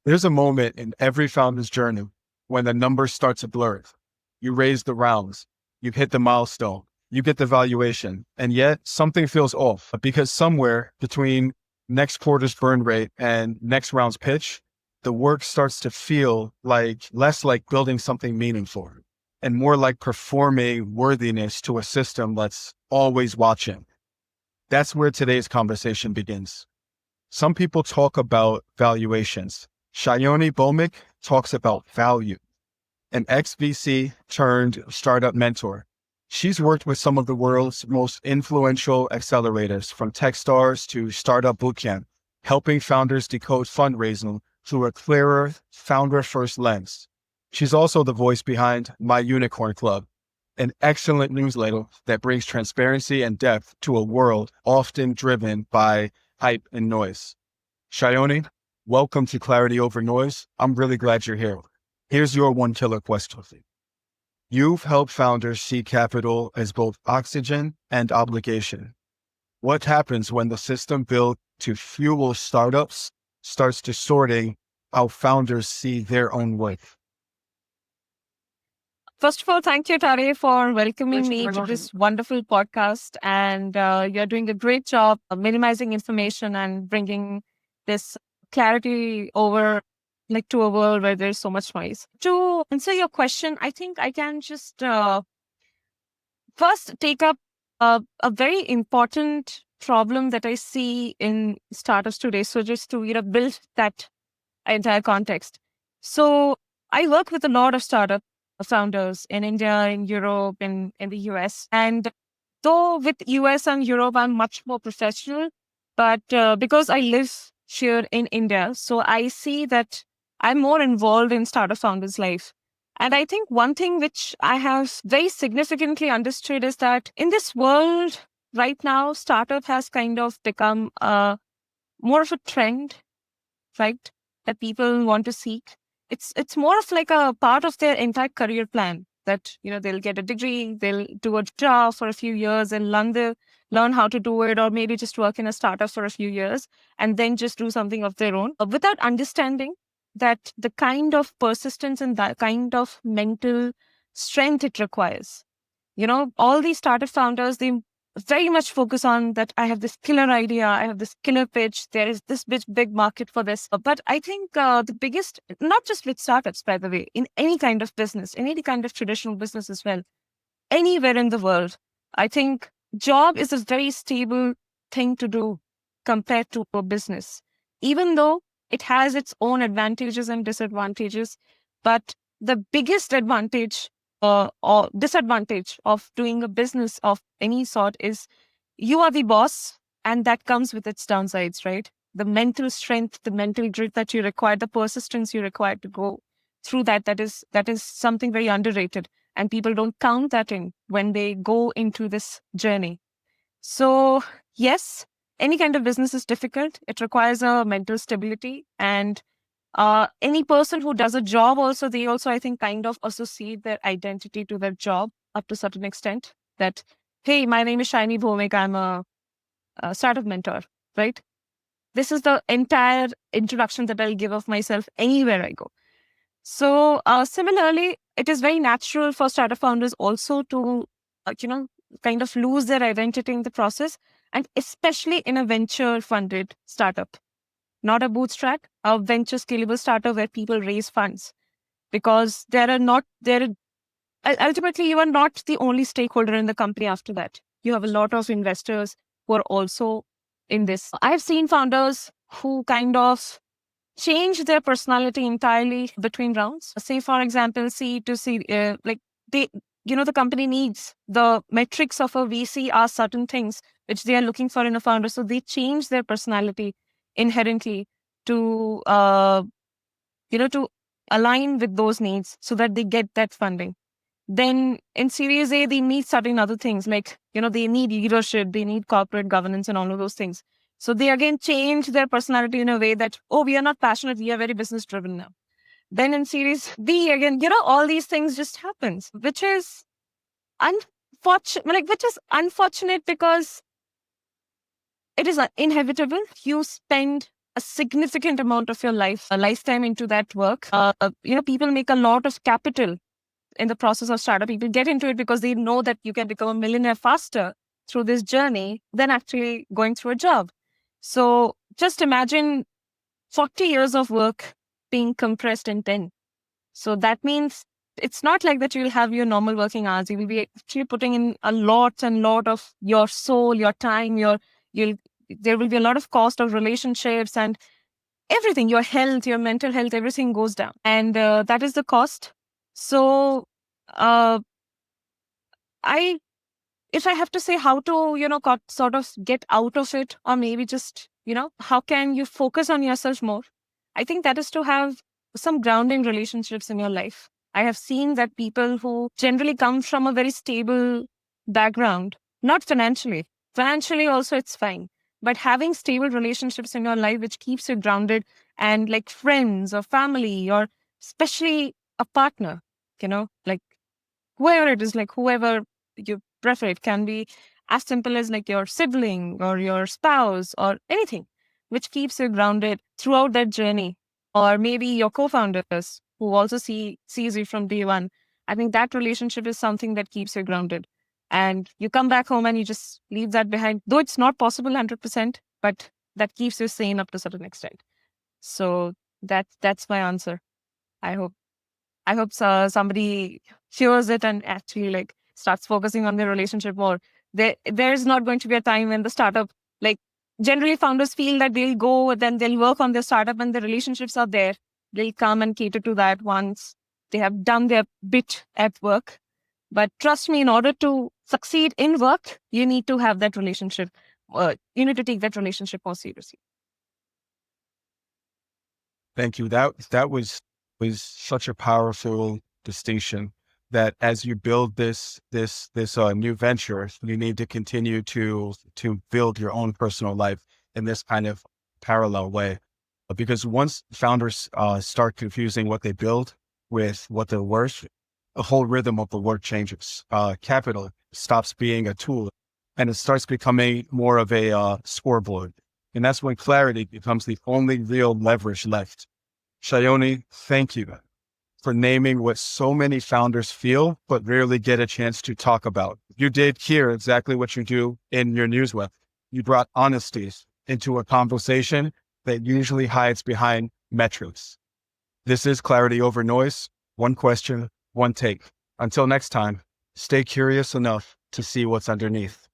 There's a moment in every founder's journey when the numbers start to blur. You raise the rounds, you hit the milestone, you get the valuation, and yet something feels off because somewhere between next quarter's burn rate and next round's pitch, the work starts to feel like less like building something meaningful and more like performing worthiness to a system that's always watching. That's where today's conversation begins. Some people talk about valuations. Shayoni Bomik talks about value, an ex-VC turned startup mentor. She's worked with some of the world's most influential accelerators, from Techstars to Startup Bootcamp, helping founders decode fundraising through a clearer, founder-first lens. She's also the voice behind My Unicorn Club, an excellent newsletter that brings transparency and depth to a world often driven by hype and noise. Shayoni, welcome to Clarity Over Noise. I'm really glad you're here. Here's your one killer question. You've helped founders see capital as both oxygen and obligation. What happens when the system built to fuel startups starts distorting how founders see their own worth? First of all, thank you, Tare, for welcoming me to this wonderful podcast. And you're doing a great job of minimizing information and bringing this clarity over, like, to a world where there's so much noise. To answer your question, I think I can just first take up a very important problem that I see in startups today. So just to build that entire context. So I work with a lot of startup founders in India, in Europe, in the US. And though with US and Europe, I'm much more professional, but because I live here in India, so I see that I'm more involved in startup founders' life. And I think one thing which I have very significantly understood is that in this world right now, startup has kind of become more of a trend, right? That people want to seek. It's more of like a part of their entire career plan that, they'll get a degree, they'll do a job for a few years and learn how to do it, or maybe just work in a startup for a few years and then just do something of their own without understanding that the kind of persistence and that kind of mental strength it requires. All these startup founders, they very much focus on that. I have this killer idea. I have this killer pitch. There is this big market for this. But I think the biggest, not just with startups, by the way, in any kind of business, in any kind of traditional business as well, anywhere in the world, I think job is a very stable thing to do compared to a business, even though it has its own advantages and disadvantages. But the biggest advantage or disadvantage of doing a business of any sort is you are the boss, and that comes with its downsides, right? The mental strength, the mental grit that you require, the persistence you require to go through that is something very underrated, and people don't count that in when they go into this journey. So yes, any kind of business is difficult. It requires a mental stability, and any person who does a job also, they also, I think, kind of associate their identity to their job up to a certain extent. That, hey, my name is Shiny Bhomik, I'm a startup mentor, right? This is the entire introduction that I'll give of myself anywhere I go. So similarly, it is very natural for startup founders also to, kind of lose their identity in the process, and especially in a venture funded startup, not a bootstrap, a venture scalable startup where people raise funds, because ultimately you are not the only stakeholder in the company. After that, you have a lot of investors who are also in this. I've seen founders who kind of change their personality entirely between rounds. Say, for example, C to C, like they, the company needs the metrics of a VC are certain things which they are looking for in a founder. So they change their personality inherently to, to align with those needs so that they get that funding. Then in Series A, they need certain other things like, they need leadership, they need corporate governance and all of those things. So they again change their personality in a way that, oh, we are not passionate, we are very business driven now. Then in Series B, again, all these things just happens, which is unfortunate because it is inevitable. You spend a significant amount of your life, a lifetime into that work. People make a lot of capital in the process of startup. People get into it because they know that you can become a millionaire faster through this journey than actually going through a job. So just imagine 40 years of work being compressed in 10. So that means it's not like that you'll have your normal working hours. You will be actually putting in a lot and lot of your soul, your time, you'll there will be a lot of cost of relationships and everything, your health, your mental health, everything goes down. And that is the cost. So uh, I if I have to say how to, sort of get out of it, or maybe just, how can you focus on yourself more? I think that is to have some grounding relationships in your life. I have seen that people who generally come from a very stable background, not financially also it's fine, but having stable relationships in your life, which keeps you grounded, and like friends or family, or especially a partner, like whoever it is, like whoever you prefer. It can be as simple as like your sibling or your spouse or anything which keeps you grounded throughout that journey. Or maybe your co-founders who also sees you from day one. I think that relationship is something that keeps you grounded. And you come back home and you just leave that behind. Though it's not possible 100%, but that keeps you sane up to a certain extent. So that's my answer. I hope. Somebody hears it and actually like starts focusing on their relationship more. There's not going to be a time when the startup, like generally founders feel that they'll go, then they'll work on their startup and the relationships are there. They'll come and cater to that once they have done their bit at work. But trust me, in order to succeed in work, you need to have that relationship. You need to take that relationship more seriously. Thank you. That was such a powerful distinction that as you build this new venture, you need to continue to build your own personal life in this kind of parallel way. Because once founders start confusing what they build with what they're worth, the whole rhythm of the work changes. Capital stops being a tool and it starts becoming more of a scoreboard. And that's when clarity becomes the only real leverage left. Shayoni, thank you for naming what so many founders feel, but rarely get a chance to talk about. You did here exactly what you do in your newsletter. You brought honesty into a conversation that usually hides behind metrics. This is Clarity Over Noise. One question, one take. Until next time, stay curious enough to see what's underneath.